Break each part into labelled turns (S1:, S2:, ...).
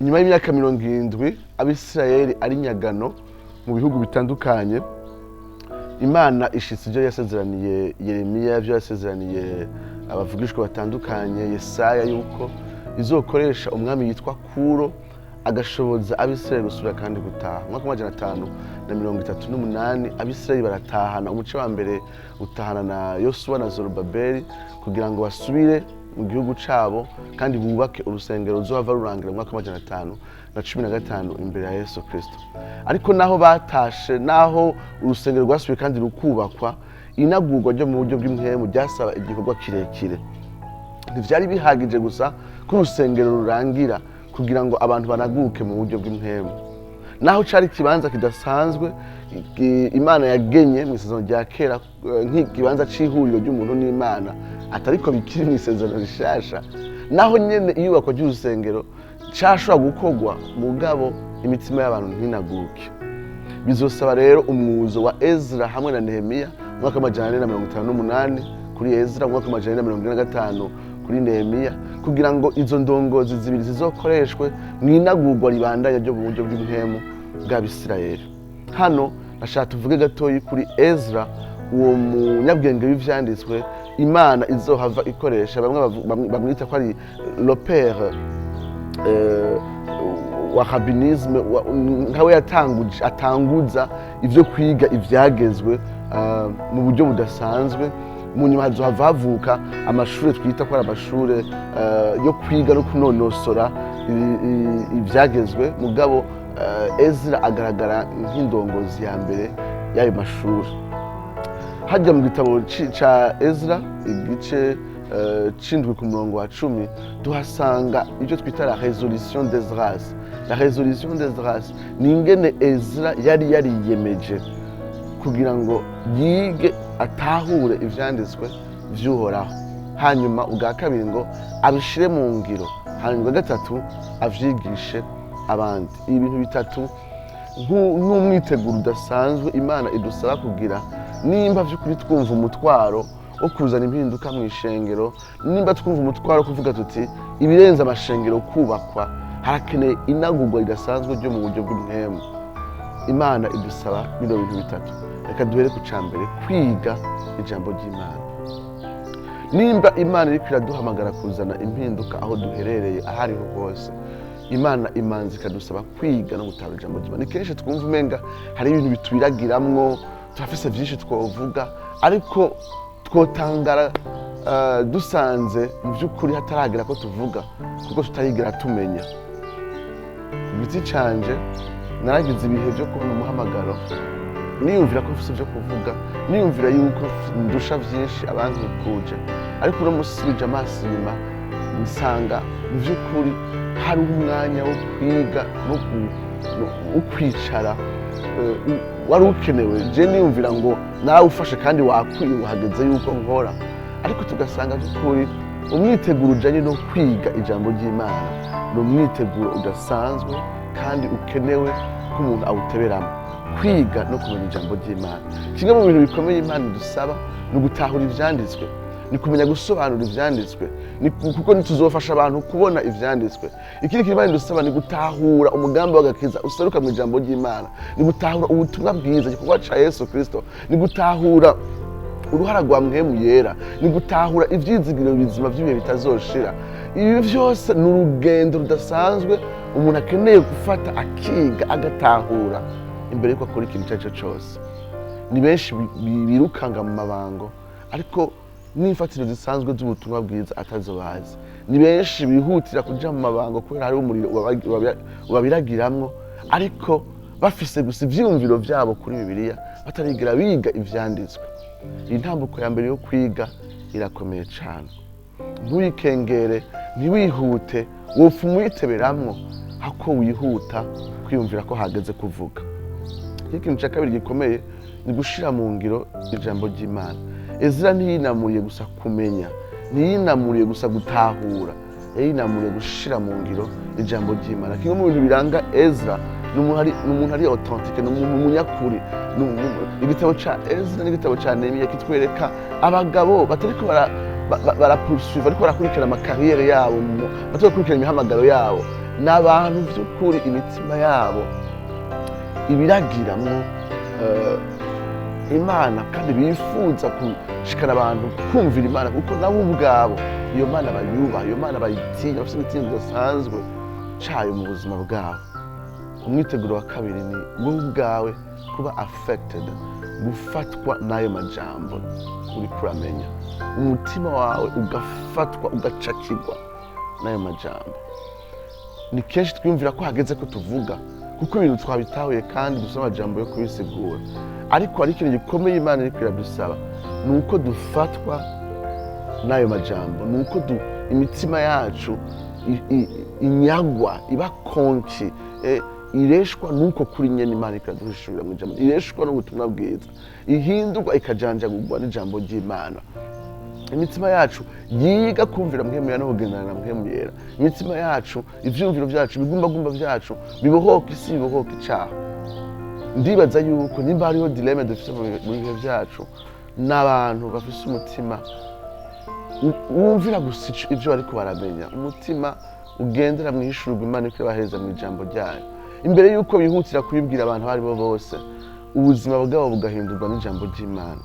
S1: nyuma y'imyaka 70 Abisirayeli ari nyagano mu bihugu bitandukanye, Imana ishitse ibyo yasezeraniye Yeremiya, ibyo yasezeraniye abavugishwa batandukanye, Yesaya, yuko izokoresha umwami yitwa Kuro agashoboza Abisirayeli gusubira kandi gutaha. Mwaka 538 Abisirayeli baratahana. Umuce wa mbere utahana na Yosuwa na Zorobabeli kugira ngo basubire mu gihugu cabo kandi bubake urusengero ruzohava rurangira mu mwaka 515 imbere ya Yesu Kristo. Ariko naho batashe, naho urusengero rwasubiye kandi rukubakwa, inagurwa ryo mu buryo bw'impwemu ryasaba igikorwa kirekire. Ntivyari bihagije gusa ko urusengero rurangira kugira ngo abantu banaguke mu buryo bw'impwemu. Naho cari kibanza kidasanzwe Imana yagenye mu isezerano rya kera nk'ikibanza c'ihuriro ry'umuntu n'Imana, atariko bikiri mu isezerano rishasha, naho nyene iyubakwa ry'urusengero cashobora gukorwa mugabo imitima y'abantu ntinaguke. Bizosaba rero umwuzo wa Ezra hamwe na Nehemiya mu mwaka 458 kuri Ezra, mu mwaka 445 kuri Nehemiya, kugira ngo izo ndongozi zibiri zizokoreshwe mw'inagurwa ribandanya ryo mu buryo bw'impwemu bw'Abisirayeli. Hano nashaka tuvuge gatoyi kuri Ezra, uwo munyabwenge w'ivyanditswe Imana izohava ikoresha. Bamwe bamwita ko ari le père wa rabbinisme, nkawe atanguza ivyo kwiga ivyagezwe mu buryo budasanzwe. Mu nyuma hazohava havuka amashure twita ko ari amashure yo kwiga no kunonosora ivyagezwe, mugabo Ezra agaragara nk'indongozi ya mbere y'ayo mashuri. Hajya mu gitabo ca Ezra igice c'indwi ku murongo wa 10 tuhasanga ivyo twita la résolution d'Ezras. La résolution d'Ezras ni ingene Ezra yari yariyemeje kugira ngo yige atahure ivyanditswe vy'Uhoraho, hanyuma ubwa kabiri ngo abishire mu ngiro, hanyuma gatatu avyigishe abandi. Ibi bintu bitatu nk'umwiteguro udasanzwe Imana idusaba kugira nimba vy'ukuri twumva umutwaro wo kuzana impinduka mu ishengero, nimba twumva umutwaro kuvuga tuti ibirenze amashengero kubakwa, harakeneye inagurwa ridasanzwe ryo mu buryo bw'impwemu. Imana idusaba bino bintu bitatu. Reka duhere ku cambere, kwiga ijambo ry'Imana. Nimba Imana iriko iraduhamagara kuzana impinduka aho duherereye ahariho hose, Imana imanzi ikadusaba kwiga no gutahura ijambo ry'Imana. Ni kenshi twumva umenga hari ibintu bitwiragiramwo, turafise vyinshi twovuga, ariko twotangara dusanze mu vy'ukuri hataragira ko tuvuga, kuko tutayigera tumenya. Ku giti canje naragize ibihe vyo kubona umuhamagaro, niyumvira ko mfise vyo kuvuga, niyumvira yuko ndusha vyinshi abankikuje, ariko uno musubije amaso inyuma nsanga mu vy'ukuri hari umwanya wo kwiga no kwicara wari ukenewe. Je niyumvira ngo nawe ufashe kandi wakwiye hageze yuko nkora, ariko tugasanga by'ukuri umwiteguro ujanye no kwiga ijambo ry'Imana ni umwiteguro udasanzwe kandi ukenewe ko umuntu awuteberamo. Kwiga no kumenya ijambo ry'Imana, kimwe mu bintu bikomeye Imana idusaba ni ugutahura ivyanditswe, ni kumenya gusobanura ivyanditswe, kuko nituzofasha abantu kubona ivyanditswe. Ikindi kintu Imana idusaba ni gutahura umugambi w'agakiza useruka mu ijambo ry'Imana, ni gutahura ubutumwa bwiza, igikorwa ca Yesu Kristo, ni gutahura uruhara rwa mpwemu yera, ni gutahura ivyizigiro bizima vy'ibihe bitazoshira. Ibi vyose ni urugendo rudasanzwe umuntu akeneye gufata akiga agatahura imbere yuko akora ikintu icarico cose. Ni benshi birukanga mu mabango, ariko n'imfatiro zisanzwe z'ubutumwa bwiza atazobazi. Ni benshi bihutira kuja mu mabango kubera hari umuriro ubabiragiramwo, ariko bafise gusa ivyiyumviro vyabo kuri Bibiliya, batarigera biga ivyanditswe. Iyi ntambuko ya mbere yo kwiga irakomeye cane. Ntuwikengere, ntiwihute, wopfuma uyiteberamwo hako wihuta kwiyumvira ko hageze kuvuga. Ikintu ca kabiri gikomeye ni gushira mu ngiro ijambo ry'Imana. Ezra ntiyinamuriye gusa kumenya, ntiyinamuriye gusa gutahura, yinamuriye gushira mu ngiro ijambo ry'Imana. Kimwe mu bintu biranga Ezra ni umuntu ari authentique, ni umuntu munyakuri. Igitabo ca Ezra n'igitabo ca Nehemiya kitwereka abagabo batariko barapursuivre, bariko barakurikirana amakariyere yabo, batariko barakurikirana imihamagaro yabo. n'abantu by'ukuri imitima yabo ibiragiramwo Imana kandi bifuza gushikana abantu kumvira Imana kuko nabo ubwabo iyo Mana bayubaha, iyo Mana bayitinya, bafite imitima idasanzwe cayo mu buzima bwabo. Umwiteguro wa kabiri ni wowe ubwawe kuba affected, gufatwa n'ayo majambo uri kuramenya, umutima wawe ugafatwa ugacakirwa n'ayo majambo. Ni kenshi twiyumvira ko hageze ko tuvuga kuko ibintu twabitahuye kandi dusoma amajambo yo kubisigura, ariko hari ikintu gikomeye Imana iriko iradusaba, ni uko dufatwa n'ayo majambo, ni uko imitima yacu inyagwa, iba konki, ireshwa nuko kuri nyene Imana ikaduhishurira mu ijambo, ireshwa n'ubutumwa bwiza, ihindurwa ikajanjagurwa n'ijambo ry'Imana. Imitima yacu yiga kumvira mpwemu yera no kugendana na mpwemu yera. Imitima yacu, ivyumviro vyacu, ibigumbagumba vyacu bibohoka isi, bibohoka icaha. Ndibaza yuko nimba hariho dilemme dufite mu bihe vyacu, n'abantu bafise umutima wumvira gusa ivyo bariko baramenya, umutima ugendera mw'ihishurwa Imana iriko irabahereza mu ijambo ryayo, imbere yuko bihutira kubibwira abantu abo aribo bose, ubuzima bwabo bugahindurwa n'ijambo ry'Imana.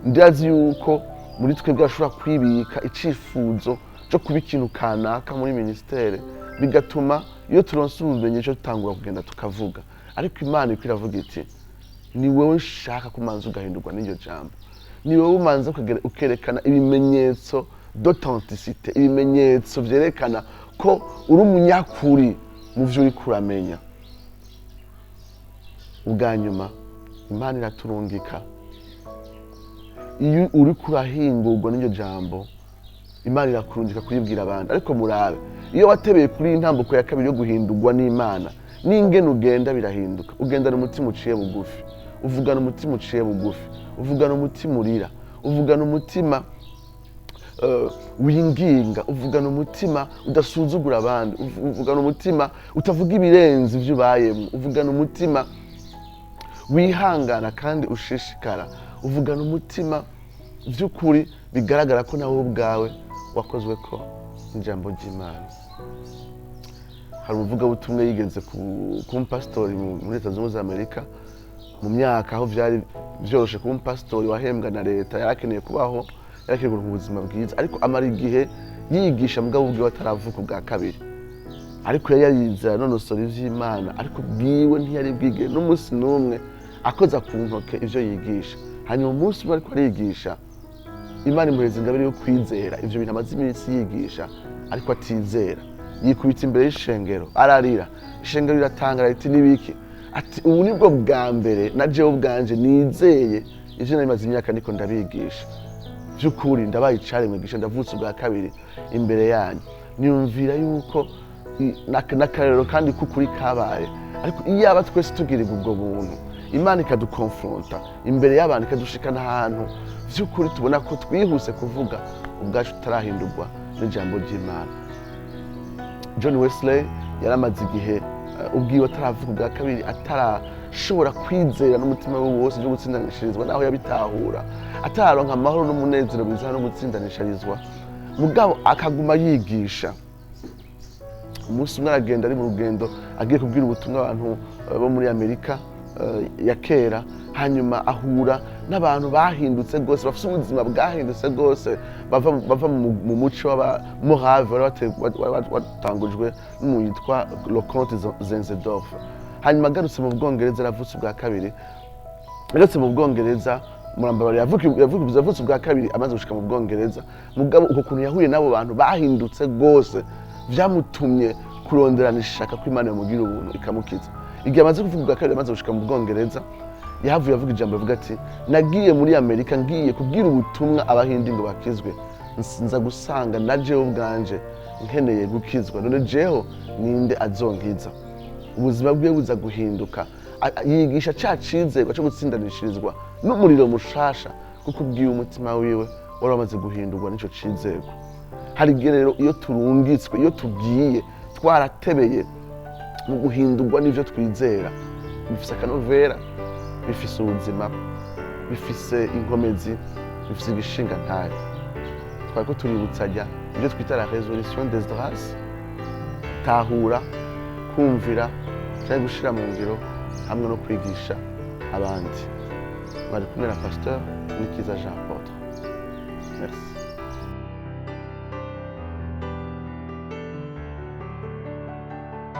S1: Ndazi yuko muri twebwe bashobora kwibika icifuzo cyo kuba ikintu kanaka muri ministere, bigatuma iyo turonse ubumenyi cyo tutangura kugenda tukavuga, ariko Imana iriko iravuga iti ni wowe ushaka kumanza ugahindurwa n'iryo jambo, ni wowe umanza ukerekana ibimenyetso d'authenticité, ibimenyetso vyerekana ko uri umunyakuri mu vyo uri kuramenya. Ubwa nyuma Imana iraturungika, iyo uri kurahingurwa n'iryo jambo Imana irakurungika kuribwira abandi. Ariko murabe, iyo watebeye kuri intambuko ya kabiri yo guhindurwa n'Imana, n'ingene ugenda birahinduka. Ugendana umutima uciye bugufi, uvugana umutima uciye bugufi, uvugana umutima urira, uvugana umutima winginga, uvugana umutima udasuzugura abandi, uvugana umutima utavuga ibirenze ivyo ubayemo, uvugana umutima wihangana kandi ushishikara, uvugana umutima vy'ukuri bigaragara ko nawe ubwawe wakozwe ko n'ijambo ry'Imana. Hari umuvugabutumwa yigeze ku pastori muri Leta Zunze Ubumwe za Amerika, mu myaka aho vyari vyoroshe kuba pastori wahembwa na leta, yarakeneye kubaho, yarakeneye kugira ubuzima bwiza, ariko amara igihe yigisha mugabo ubwiwe ataravuka ubwa kabiri. Ariko yari yarizera nonosora ivy'Imana, ariko bwiwe ntiyari bwige n'umunsi n'umwe akoza ku ntoke ivyo yigisha. Hanyuma umunsi umwe ariko arigisha, Imana imuhereza ingabire yo kwizera ivyo bintu amaze iminsi yigisha ariko atizera. Yikubita imbere y'ishengero ararira, ishengero riratangara riti nibiki, ati ubu nibwo bwa mbere na jewe ubwanje nizeye ivyo nari maze imyaka niko ndabigisha. Vy'ukuri ndabaye icaremwe gisha, ndavutse ubwa kabiri imbere yanyu. Niyumvira yuko n'akarero kandi kukuri kabaye, ariko iyo aba twese tugirirwa ubwo buntu, Imana ikadukonfronta imbere y'abantu, ikadushikana ahantu vy'ukuri tubona ko twihuse kuvuga ubwacu tutarahindurwa n'ijambo ry'Imana. John Wesley yaramaze igihe ubwiwe ataravuga ubwa kabiri, atarashobora kwizera n'umutima we wose byo gutsindanishirizwa naho yabitahura, atararonka amahoro n'umunezero bizana no gutsindanishirizwa, mugabo akaguma yigisha. Umunsi umwe aragenda ari mu rugendo agiye kubwira ubutumwa abantu bo muri Amerika ya kera, hanyuma ahura n'abantu bahindutse gose, bafite ubuzima bwahindutse gose, bava mu muco w'Abamorave watangujwe n'umuntu yitwa Le Comte Zinzendorf. Hanyuma agarutse mu Bwongereza, aravutse ubwa kabiri, agarutse mu Bwongereza murambabari, yavutse ubwa kabiri amaze gushika mu Bwongereza, mugabo uko kuntu yahuye n'abo bantu bahindutse gose vyamutumye kuronderana ishaka ko Imana yamugira ubuntu ikamukiza. Igihe amaze kuvuga ubwa kabiri amaze gushika mu Bwongereza, yahavuye avuga ijambo avuga ati nagiye muri Amerika ngiye kubwira ubutumwa abahindi ngo bakizwe, nza gusanga na jewe ubwanje nkeneye gukizwa, none jeho ninde azonkiza. Ubuzima bwiwe buza guhinduka, yigisha ca cizerwa cyo gutsindanishirizwa n'umuriro mushasha, kuko ubwiwe umutima wiwe wari wamaze guhindurwa n'ico cizerwa. Hari igihe rero iyo turungitswe, iyo tugiye twaratebeye mu guhindurwa n'ivyo twizera, bifise akanovera, bifise ubuzima, bifise inkomezi, bifise igishinga ntayo. Twariko tuributsanya ibyo twita la résolution des grâces, gutahura kumvira cyangwa gushyira mu ngiro hamwe no kwigisha abandi. Bari kumwe na Pasteur Nikiza Jean Paul. Merci.